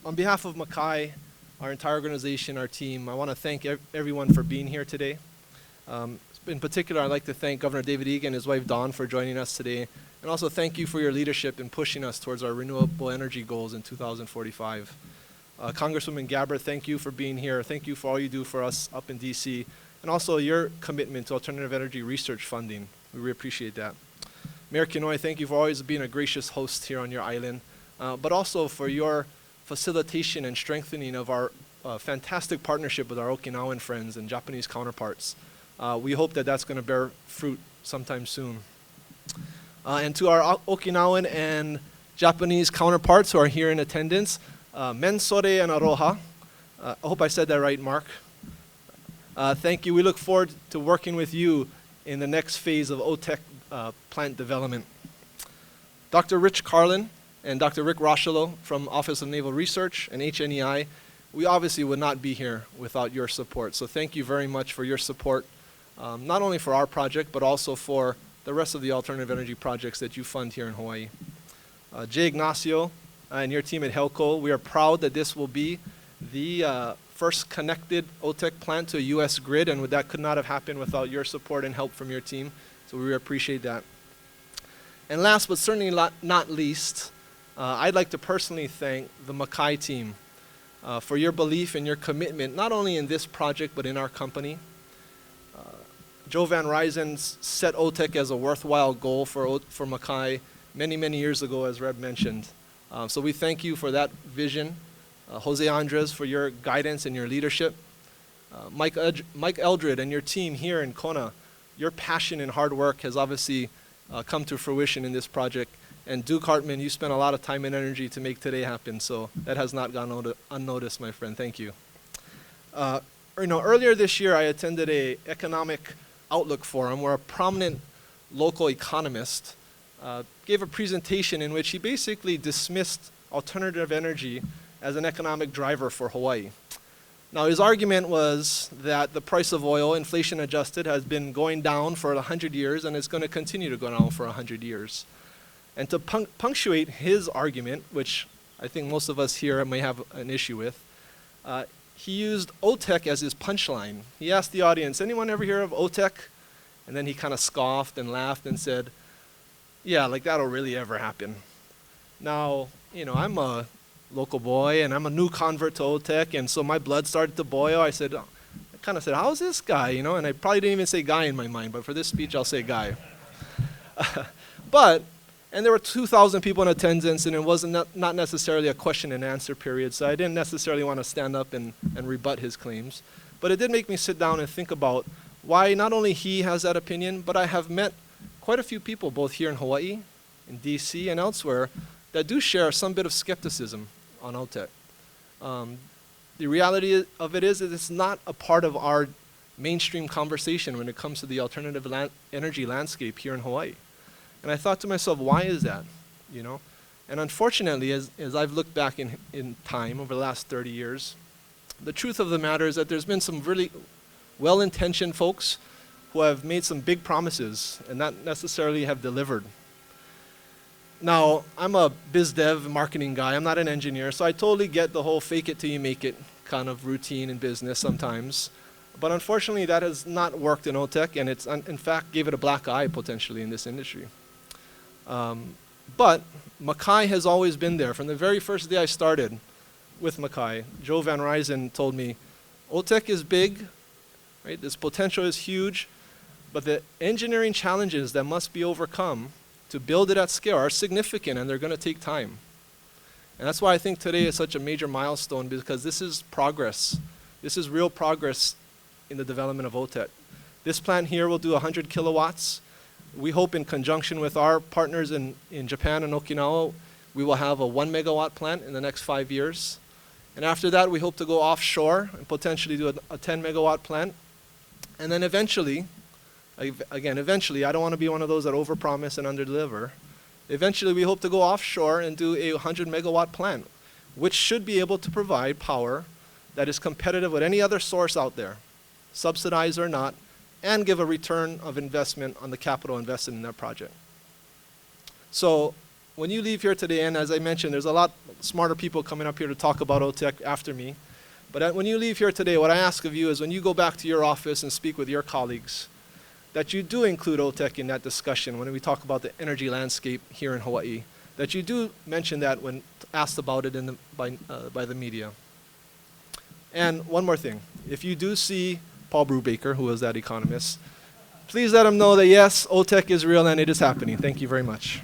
On behalf of Mackay, our entire organization, our team, I want to thank everyone for being here today. In particular, I'd like to thank Governor David Egan and his wife Dawn for joining us today, and also thank you for your leadership in pushing us towards our renewable energy goals in 2045. Congresswoman Gabbard, thank you for being here. Thank you for all you do for us up in DC, and also your commitment to alternative energy research funding. We really appreciate that. Mayor Kinoy, thank you for always being a gracious host here on your island, but also for your facilitation and strengthening of our fantastic partnership with our Okinawan friends and Japanese counterparts. We hope that that's going to bear fruit sometime soon. And to our Okinawan and Japanese counterparts who are here in attendance, mensore and aroha. I hope I said that right, Mark. Thank you. We look forward to working with you in the next phase of OTEC plant development. Dr. Rich Carlin and Dr. Rick Rochelo from Office of Naval Research and HNEI, we obviously would not be here without your support. So thank you very much for your support, not only for our project, but also for the rest of the alternative energy projects that you fund here in Hawaii. Jay Ignacio and your team at HELCO, we are proud that this will be the first connected OTEC plant to a U.S. grid, and that could not have happened without your support and help from your team. So we really appreciate that. And last but certainly not least, I'd like to personally thank the Mackay team for your belief and your commitment, not only in this project, but in our company. Joe Van Ryzen set OTEC as a worthwhile goal for Mackay many years ago, as Reb mentioned. So we thank you for that vision. Jose Andres for your guidance and your leadership. Mike Eldred and your team here in Kona, your passion and hard work has obviously come to fruition in this project. And Duke Hartman, you spent a lot of time and energy to make today happen, so that has not gone unnoticed, my friend. Thank you. Earlier this year, I attended an economic outlook forum where a prominent local economist gave a presentation in which he basically dismissed alternative energy as an economic driver for Hawaii. Now, his argument was that the price of oil, inflation adjusted, has been going down for 100 years and it's going to continue to go down for 100 years. And to punctuate his argument, which I think most of us here may have an issue with, he used OTEC as his punchline. He asked the audience, anyone ever hear of OTEC? And then he kind of scoffed and laughed and said, yeah, like that'll really ever happen. Now, I'm a local boy and I'm a new convert to OTEC, and so my blood started to boil. I kind of said, how's this guy? And I probably didn't even say guy in my mind, but for this speech I'll say guy. And there were 2,000 people in attendance, and it wasn't not necessarily a question and answer period, so I didn't necessarily want to stand up and rebut his claims. But it did make me sit down and think about why not only he has that opinion, but I have met quite a few people, both here in Hawaii, in DC, and elsewhere, that do share some bit of skepticism on OTEC. The reality of it is that it's not a part of our mainstream conversation when it comes to the alternative energy landscape here in Hawaii. And I thought to myself, why is that? And unfortunately, as I've looked back in time over the last 30 years, the truth of the matter is that there's been some really well-intentioned folks who have made some big promises and not necessarily have delivered. Now, I'm a biz dev marketing guy. I'm not an engineer, so I totally get the whole fake it till you make it kind of routine in business sometimes. But unfortunately, that has not worked in OTEC, and it's in fact gave it a black eye potentially in this industry. But Mackay has always been there. From the very first day I started with Mackay, Joe Van Ryzen told me, OTEC is big, right? This potential is huge, but the engineering challenges that must be overcome to build it at scale are significant, and they're going to take time. And that's why I think today is such a major milestone, because this is progress. This is real progress in the development of OTEC. This plant here will do 100 kilowatts. We hope in conjunction with our partners in Japan and Okinawa, we will have a 1 megawatt plant in the next 5 years. And after that, we hope to go offshore and potentially do a 10 megawatt plant. And then eventually, I don't want to be one of those that overpromise and underdeliver. Eventually, we hope to go offshore and do a 100 megawatt plant, which should be able to provide power that is competitive with any other source out there, subsidized or not, and give a return of investment on the capital invested in that project. So when you leave here today, and as I mentioned, there's a lot smarter people coming up here to talk about OTEC after me. But when you leave here today, what I ask of you is when you go back to your office and speak with your colleagues, that you do include OTEC in that discussion when we talk about the energy landscape here in Hawaii, that you do mention that when asked about it by the media. And one more thing, if you do see Paul Brubaker, who is that economist, please let him know that yes, OTEC is real and it is happening. Thank you very much.